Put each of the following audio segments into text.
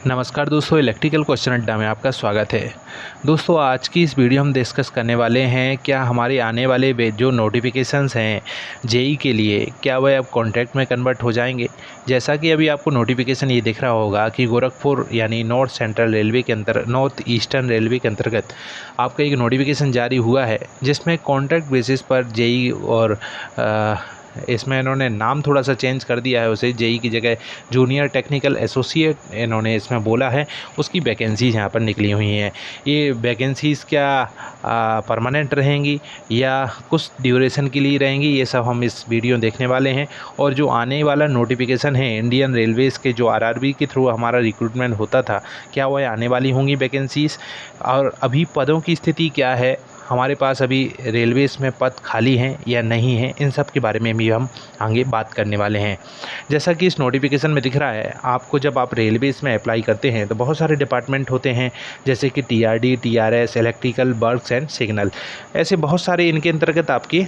नमस्कार दोस्तों, electrical question अड्डा में आपका स्वागत है। दोस्तों, आज की इस वीडियो हम डिस्कस करने वाले हैं क्या हमारे आने वाले जो नोटिफिकेशंस हैं जेई के लिए, क्या वह अब कॉन्ट्रैक्ट में कन्वर्ट हो जाएंगे। जैसा कि अभी आपको नोटिफिकेशन ये दिख रहा होगा कि गोरखपुर यानी नॉर्थ सेंट्रल रेलवे के अंदर नॉर्थ ईस्टर्न रेलवे के अंतर्गत आपका एक नोटिफिकेशन जारी हुआ है, जिसमें कॉन्ट्रैक्ट बेसिस पर जेई और इसमें इन्होंने नाम थोड़ा सा चेंज कर दिया है, उसे जेई की जगह जूनियर टेक्निकल एसोसिएट इन्होंने इसमें बोला है। उसकी वैकेंसीज़ यहाँ पर निकली हुई हैं। ये वैकेंसीज़ क्या परमानेंट रहेंगी या कुछ ड्यूरेशन के लिए रहेंगी, ये सब हम इस वीडियो देखने वाले हैं। और जो आने वाला नोटिफिकेशन है इंडियन रेलवेज़ के, जो आरआरबी के थ्रू हमारा रिक्रूटमेंट होता था, क्या वह आने वाली होंगी वैकेंसीज़, और अभी पदों की स्थिति क्या है, हमारे पास अभी रेलवेज़ में पद खाली हैं या नहीं हैं, इन सब के बारे में भी हम आगे बात करने वाले हैं। जैसा कि इस नोटिफिकेशन में दिख रहा है, आपको जब आप रेलवेज़ में अप्लाई करते हैं तो बहुत सारे डिपार्टमेंट होते हैं, जैसे कि TRD, TRS, electrical works and signal, ऐसे बहुत सारे इनके अंतर्गत आपकी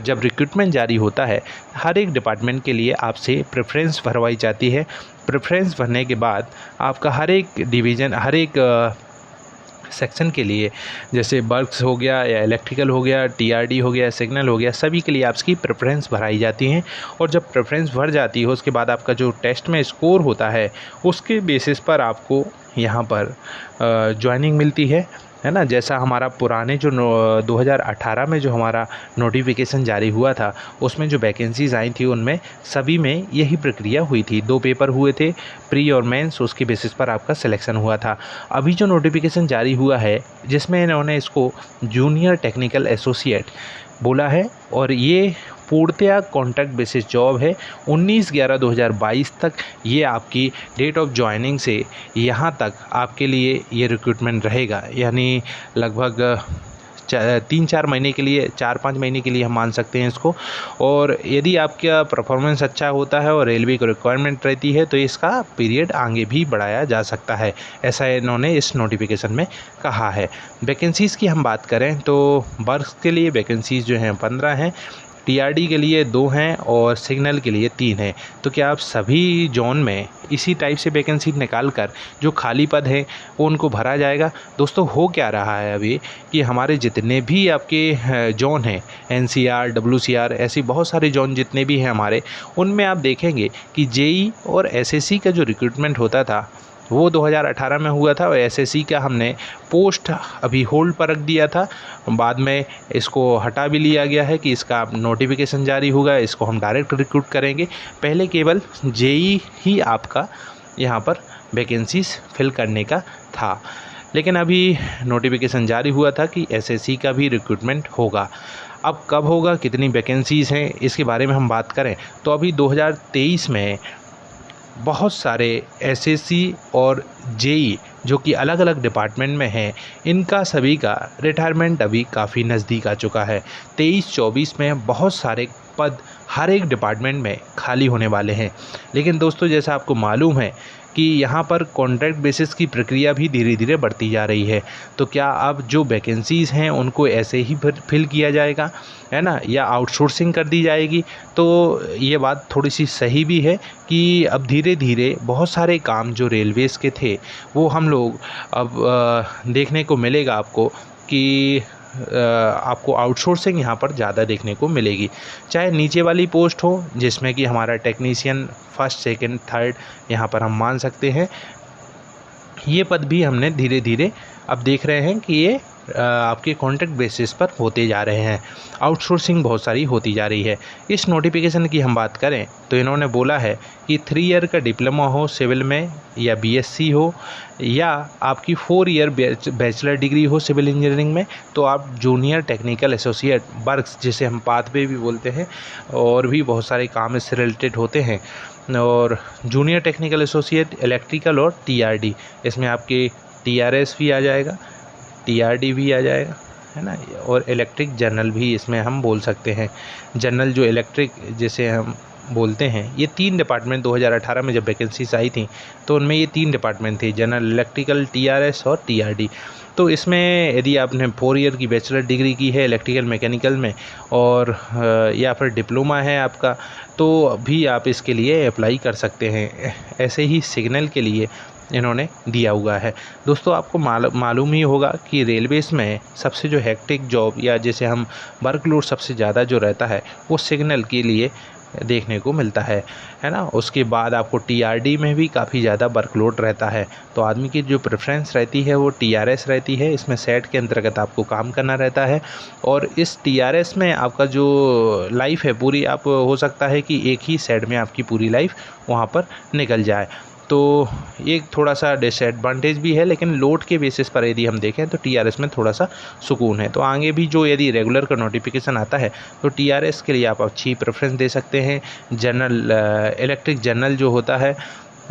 जब रिक्रूटमेंट जारी होता है, हर एक डिपार्टमेंट के लिए आपसे प्रेफरेंस भरवाई जाती है। प्रेफरेंस भरने के बाद आपका हर एक डिवीज़न, हर एक सेक्शन के लिए, जैसे वर्क्स हो गया या इलेक्ट्रिकल हो गया, टीआरडी हो गया, सिग्नल हो गया, सभी के लिए आपकी प्रेफरेंस भराई जाती हैं। और जब प्रेफरेंस भर जाती है, उसके बाद आपका जो टेस्ट में स्कोर होता है, उसके बेसिस पर आपको यहाँ पर ज्वाइनिंग मिलती है ना। जैसा हमारा पुराने जो 2018 में जो हमारा नोटिफिकेशन जारी हुआ था, उसमें जो वैकेंसीज़ आई थी, उनमें सभी में यही प्रक्रिया हुई थी। 2 पेपर हुए थे, प्री और मेंस, उसके बेसिस पर आपका सिलेक्शन हुआ था। अभी जो नोटिफिकेशन जारी हुआ है, जिसमें इन्होंने इसको जूनियर टेक्निकल एसोसिएट बोला है, और ये पूर्णतया कॉन्ट्रैक्ट बेसिस जॉब है। 19/11/2022 तक ये आपकी डेट ऑफ ज्वाइनिंग से यहाँ तक आपके लिए ये रिक्रूटमेंट रहेगा, यानी लगभग 3-4 महीने के लिए, 4-5 महीने के लिए हम मान सकते हैं इसको। और यदि आपका परफॉर्मेंस अच्छा होता है और रेलवे को रिक्वायरमेंट रहती है, तो इसका पीरियड आगे भी बढ़ाया जा सकता है, ऐसा इन्होंने इस नोटिफिकेशन में कहा है। वैकेंसीज़ की हम बात करें तो वर्क्स के लिए वैकेंसीज़ जो हैं 15 हैं, टीआरडी के लिए 2 हैं और सिग्नल के लिए 3 हैं। तो क्या आप सभी जोन में इसी टाइप से वैकेंसी निकाल कर जो खाली पद हैं वो उनको भरा जाएगा। दोस्तों, हो क्या रहा है अभी कि हमारे जितने भी आपके जोन हैं, एनसीआर, डब्ल्यूसीआर, ऐसी बहुत सारे जोन जितने भी हैं हमारे, उनमें आप देखेंगे कि जेई और एसएससी का जो रिक्रूटमेंट होता था वो 2018 में हुआ था, और एसएससी का हमने पोस्ट अभी होल्ड पर रख दिया था। बाद में इसको हटा भी लिया गया है कि इसका नोटिफिकेशन जारी होगा, इसको हम डायरेक्ट रिक्रूट करेंगे। पहले केवल जेई ही आपका यहाँ पर वैकेंसीज फिल करने का था, लेकिन अभी नोटिफिकेशन जारी हुआ था कि एसएससी का भी रिक्रूटमेंट होगा। अब कब होगा, कितनी वैकेंसीज़ हैं, इसके बारे में हम बात करें तो अभी 2023 में बहुत सारे एसएससी और जेई जो कि अलग अलग डिपार्टमेंट में हैं, इनका सभी का रिटायरमेंट अभी काफ़ी नज़दीक आ चुका है। 23-24 में बहुत सारे पद हर एक डिपार्टमेंट में खाली होने वाले हैं। लेकिन दोस्तों, जैसा आपको मालूम है कि यहाँ पर कॉन्ट्रैक्ट बेसिस की प्रक्रिया भी धीरे धीरे बढ़ती जा रही है, तो क्या अब जो वैकेंसीज़ हैं उनको ऐसे ही फिल किया जाएगा, है ना, या आउटसोर्सिंग कर दी जाएगी। तो ये बात थोड़ी सी सही भी है कि अब धीरे धीरे बहुत सारे काम जो रेलवेज़ के थे वो हम लोग अब देखने को मिलेगा आपको कि आपको आउटसोर्सिंग यहाँ पर ज़्यादा देखने को मिलेगी। चाहे नीचे वाली पोस्ट हो, जिसमें कि हमारा टेक्नीशियन फर्स्ट, सेकंड, थर्ड, यहाँ पर हम मान सकते हैं, ये पद भी हमने धीरे धीरे अब देख रहे हैं कि ये आपके कॉन्ट्रैक्ट बेसिस पर होते जा रहे हैं। आउटसोर्सिंग बहुत सारी होती जा रही है। इस नोटिफिकेशन की हम बात करें तो इन्होंने बोला है कि 3 ईयर का डिप्लोमा हो सिविल में, या बीएससी हो, या आपकी 4 ईयर बैचलर डिग्री हो सिविल इंजीनियरिंग में, तो आप जूनियर टेक्निकल एसोसिएट वर्क्स, जिसे हम पाथवे भी बोलते हैं, और भी बहुत सारे काम इससे रिलेटेड होते हैं। और जूनियर टेक्निकल एसोसिएट इलेक्ट्रिकल और टीआरडी, इसमें आपके टीआरएस भी आ जाएगा, टीआरडी भी आ जाएगा, है ना, और इलेक्ट्रिक जर्नल भी इसमें हम बोल सकते हैं। जनरल जो इलेक्ट्रिक जिसे हम बोलते हैं, ये 3 डिपार्टमेंट 2018 में जब वैकेंसीज आई थी तो उनमें ये 3 डिपार्टमेंट थे, जनरल, इलेक्ट्रिकल, टीआरएस और टीआरडी। तो इसमें यदि आपने 4 ईयर की बैचलर डिग्री की है इलेक्ट्रिकल मैकेनिकल में, और या फिर डिप्लोमा है आपका, तो भी आप इसके लिए अप्लाई कर सकते हैं। ऐसे ही सिग्नल के लिए इन्होंने दिया हुआ है। दोस्तों आपको मालूम ही होगा कि रेलवेज़ में सबसे जो हेक्टिक जॉब या जैसे हम वर्कलोड सबसे ज़्यादा जो रहता है वो सिग्नल के लिए देखने को मिलता है ना। उसके बाद आपको टीआरडी में भी काफ़ी ज़्यादा वर्कलोड रहता है। तो आदमी की जो प्रेफरेंस रहती है वो टीआरएस रहती है। इसमें सेट के अंतर्गत आपको काम करना रहता है और इस टीआरएस में आपका जो लाइफ है पूरी, आप हो सकता है कि एक ही सेट में आपकी पूरी लाइफ वहाँ पर निकल जाए। तो ये थोड़ा सा डिसएडवांटेज भी है, लेकिन लोड के बेसिस पर यदि हम देखें तो टीआरएस में थोड़ा सा सुकून है। तो आगे भी जो यदि रेगुलर का नोटिफिकेशन आता है तो टीआरएस के लिए आप अच्छी प्रेफरेंस दे सकते हैं। जनरल इलेक्ट्रिक जनरल जो होता है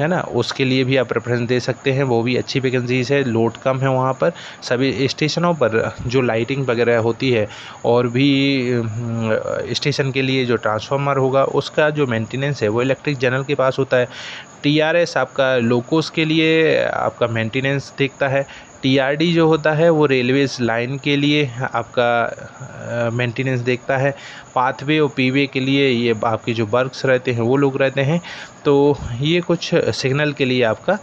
ना, उसके लिए भी आप प्रेफरेंस दे सकते हैं, वो भी अच्छी वैकेंसीज है, लोड कम है वहाँ पर। सभी स्टेशनों पर जो लाइटिंग वगैरह होती है और भी स्टेशन के लिए जो ट्रांसफार्मर होगा उसका जो मेंटेनेंस है वो इलेक्ट्रिक जनरल के पास होता है। टीआरएस आपका लोकोस के लिए आपका मेंटेनेंस देखता है। टीआरडी जो होता है वो रेलवेज़ लाइन के लिए आपका मेंटेनेंस देखता है। पाथवे और पीवे के लिए ये आपके जो वर्क्स रहते हैं वो लोग रहते हैं। तो ये कुछ सिग्नल के लिए आपका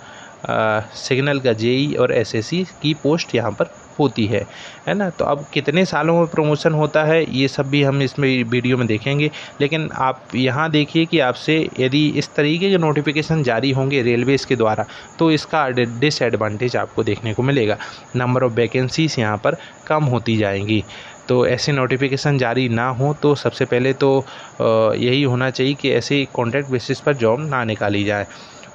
सिग्नल का जेई और एसएससी की पोस्ट यहाँ पर होती है ना। तो अब कितने सालों में प्रमोशन होता है ये सब भी हम इसमें वीडियो में देखेंगे, लेकिन आप यहाँ देखिए कि आपसे यदि इस तरीके के नोटिफिकेशन जारी होंगे रेलवेज़ के द्वारा तो इसका डिसएडवांटेज आपको देखने को मिलेगा। नंबर ऑफ़ वैकेंसीज यहाँ पर कम होती जाएंगी। तो ऐसे नोटिफिकेशन जारी ना हो तो सबसे पहले तो यही होना चाहिए कि ऐसे कॉन्ट्रैक्ट बेसिस पर जॉब ना निकाली जाए।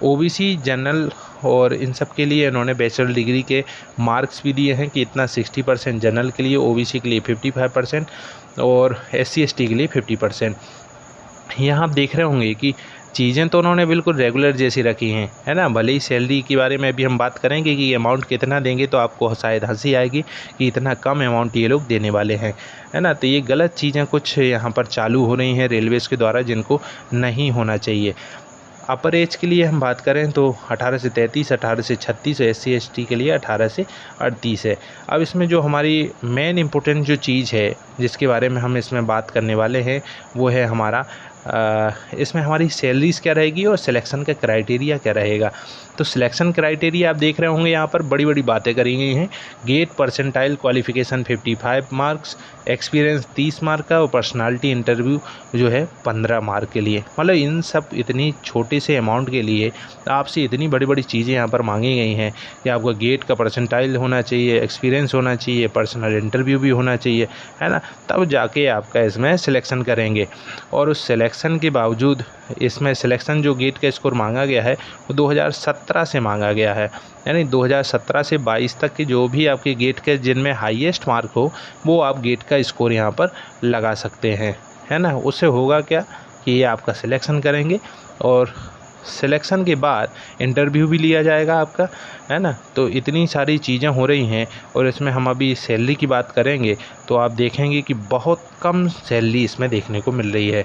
ओबीसी जनरल और इन सब के लिए इन्होंने बैचलर डिग्री के मार्क्स भी दिए हैं कि इतना 60% जनरल के लिए, ओबीसी के लिए 55% और एससी एसटी के लिए 50%। यहाँ आप देख रहे होंगे कि चीज़ें तो उन्होंने बिल्कुल रेगुलर जैसी रखी हैं, है ना। भले ही सैलरी के बारे में भी हम बात करेंगे कि अमाउंट कितना देंगे तो आपको शायद हंसी आएगी कि इतना कम अमाउंट ये लोग देने वाले हैं, है ना। तो ये गलत चीज़ें कुछ यहाँ पर चालू हो रही हैं रेलवेज़ के द्वारा जिनको नहीं होना चाहिए। अपर एज के लिए हम बात करें तो 18 से 33, 18 से 36, एससी एसटी के लिए 18 से 38 है। अब इसमें जो हमारी मेन इम्पोर्टेंट जो चीज़ है जिसके बारे में हम इसमें बात करने वाले हैं वो है हमारा इसमें हमारी सैलरीज़ क्या रहेगी और सिलेक्शन का क्राइटेरिया क्या रहेगा। तो सिलेक्शन क्राइटेरिया आप देख रहे होंगे यहाँ पर बड़ी बड़ी बातें करी गई हैं। GATE percentile qualification 55 marks, experience 30 mark का और पर्सनालिटी इंटरव्यू जो है 15 मार्क के लिए। मतलब इन सब इतनी छोटे से अमाउंट के लिए आपसे इतनी बड़ी बड़ी चीज़ें यहाँ पर मांगी गई हैं कि आपका गेट का परसेंटाइल होना चाहिए, एक्सपीरियंस होना चाहिए, पर्सनल इंटरव्यू भी होना चाहिए, है ना। तब जाके आपका इसमें सिलेक्शन करेंगे। और उस सिलेक्शन के बावजूद इसमें सिलेक्शन जो गेट का स्कोर मांगा गया है वो 2017 से मांगा गया है, यानी 2017 से 22 तक के जो भी आपके गेट के जिनमें हाईएस्ट मार्क हो वो आप गेट का स्कोर यहाँ पर लगा सकते हैं, है ना। उससे होगा क्या कि ये आपका सिलेक्शन करेंगे और सिलेक्शन के बाद इंटरव्यू भी लिया जाएगा आपका, है ना। तो इतनी सारी चीज़ें हो रही हैं और इसमें हम अभी सैलरी की बात करेंगे तो आप देखेंगे कि बहुत कम सैलरी इसमें देखने को मिल रही है।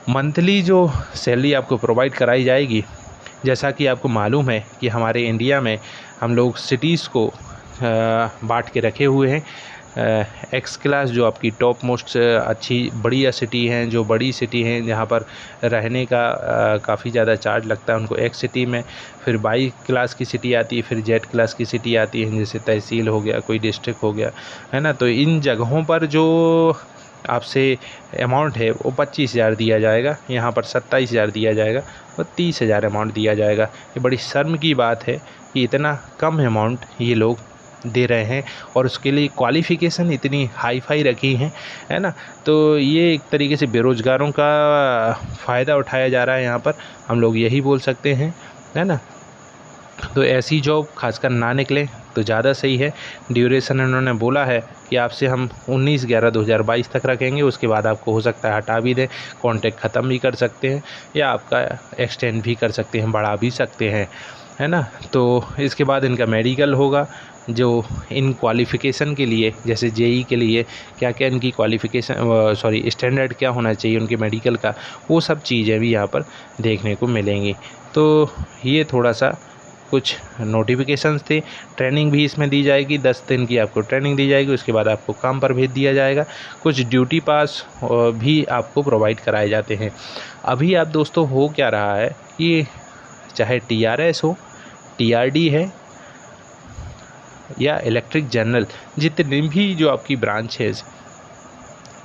मंथली जो सैलरी आपको प्रोवाइड कराई जाएगी, जैसा कि आपको मालूम है कि हमारे इंडिया में हम लोग सिटीज़ को बांट के रखे हुए हैं। एक्स क्लास जो आपकी टॉप मोस्ट अच्छी बढ़िया सिटी हैं, जो बड़ी सिटी हैं जहाँ पर रहने का काफ़ी ज़्यादा चार्ज लगता है उनको एक्स सिटी में। फिर वाई क्लास की सिटी आती है, फिर जेड क्लास की सिटी आती है, जैसे तहसील हो गया, कोई डिस्ट्रिक्ट हो गया, है ना। तो इन जगहों पर जो आपसे अमाउंट है वो 25,000 दिया जाएगा, यहाँ पर 27,000 दिया जाएगा और 30,000 अमाउंट दिया जाएगा। ये बड़ी शर्म की बात है कि इतना कम अमाउंट ये लोग दे रहे हैं और उसके लिए क्वालिफ़िकेशन इतनी हाई फाई रखी हैं, है ना। तो ये एक तरीके से बेरोज़गारों का फ़ायदा उठाया जा रहा है यहाँ पर, हम लोग यही बोल सकते हैं, है ना। तो ऐसी जॉब खासकर ना निकले तो ज़्यादा सही है। ड्यूरेशन उन्होंने बोला है कि आपसे हम 19/11/2022 तक रखेंगे, उसके बाद आपको हो सकता है हटा भी दें, कॉन्ट्रैक्ट ख़त्म भी कर सकते हैं या आपका एक्सटेंड भी कर सकते हैं, बढ़ा भी सकते हैं, है ना। तो इसके बाद इनका मेडिकल होगा जो इन क्वालिफ़िकेशन के लिए, जैसे जेई के लिए क्या क्या इनकी क्वालिफ़िकेशन स्टैंडर्ड क्या होना चाहिए उनके मेडिकल का, वो सब चीज़ें भी यहाँ पर देखने को मिलेंगी। तो ये थोड़ा सा कुछ नोटिफिकेशंस थे। ट्रेनिंग भी इसमें दी जाएगी, 10 दिन की आपको ट्रेनिंग दी जाएगी, उसके बाद आपको काम पर भेज दिया जाएगा। कुछ ड्यूटी पास भी आपको प्रोवाइड कराए जाते हैं। अभी आप दोस्तों हो क्या रहा है कि चाहे टीआरएस हो, TRD है या इलेक्ट्रिक जनरल, जितनी भी जो आपकी ब्रांचेज,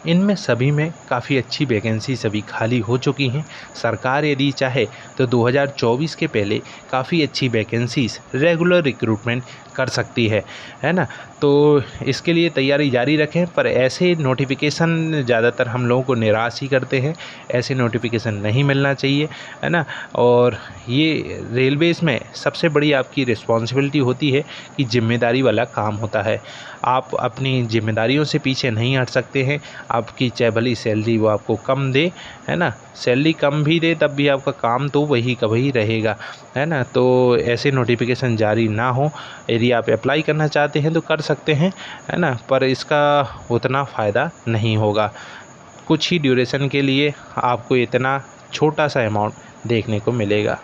इनमें सभी में काफ़ी अच्छी वैकेंसी सभी खाली हो चुकी हैं। सरकार यदि चाहे तो 2024 के पहले काफ़ी अच्छी वैकेंसीज़ रेगुलर रिक्रूटमेंट कर सकती है ना। तो इसके लिए तैयारी जारी रखें, पर ऐसे नोटिफिकेशन ज़्यादातर हम लोगों को निराश ही करते हैं। ऐसे नोटिफिकेशन नहीं मिलना चाहिए, है ना। और ये रेलवेज़ में सबसे बड़ी आपकी रिस्पॉन्सिबिलिटी होती है कि जिम्मेदारी वाला काम होता है। आप अपनी जिम्मेदारियों से पीछे नहीं हट सकते हैं। आपकी चाहे भली सैलरी वो आपको कम दे, है ना, सैलरी कम भी दे तब भी आपका काम तो वही का वही रहेगा, है ना। तो ऐसे नोटिफिकेशन जारी ना हो, यदि आप अप्लाई करना चाहते हैं तो कर सकते हैं, है ना, पर इसका उतना फ़ायदा नहीं होगा। कुछ ही ड्यूरेशन के लिए आपको इतना छोटा सा अमाउंट देखने को मिलेगा।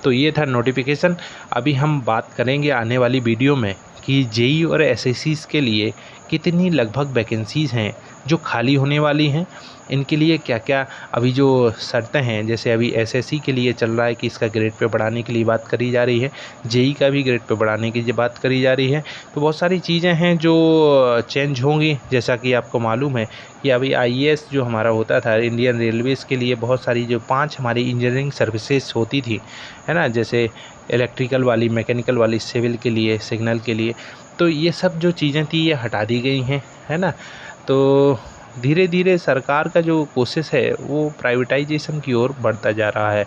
तो ये था नोटिफिकेशन। अभी हम बात करेंगे आने वाली वीडियो में कि जेई और एसएससीज़ के लिए कितनी लगभग वैकेंसीज़ हैं जो खाली होने वाली हैं। इनके लिए क्या क्या अभी जो शर्तें हैं, जैसे अभी एसएससी के लिए चल रहा है कि इसका ग्रेड पे बढ़ाने के लिए बात करी जा रही है, जेई का भी ग्रेड पे बढ़ाने की बात करी जा रही है। तो बहुत सारी चीज़ें हैं जो चेंज होंगी। जैसा कि आपको मालूम है कि अभी आईएएस जो हमारा होता था इंडियन रेलवेज़ के लिए, बहुत सारी जो 5 हमारी इंजीनियरिंग सर्विसेज होती थी, है ना, जैसे इलेक्ट्रिकल वाली, मैकेनिकल वाली, सिविल के लिए, सिग्नल के लिए, तो ये सब जो चीज़ें थी ये हटा दी गई हैं, है ना। तो धीरे धीरे सरकार का जो कोशिश है वो प्राइवेटाइजेशन की ओर बढ़ता जा रहा है।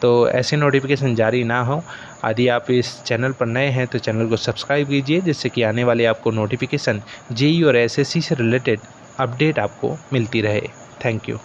तो ऐसे नोटिफिकेशन जारी ना हो। यदि आप इस चैनल पर नए हैं तो चैनल को सब्सक्राइब कीजिए, जिससे कि आने वाले आपको नोटिफिकेशन जेई और एसएससी से रिलेटेड अपडेट आपको मिलती रहे। Thank you.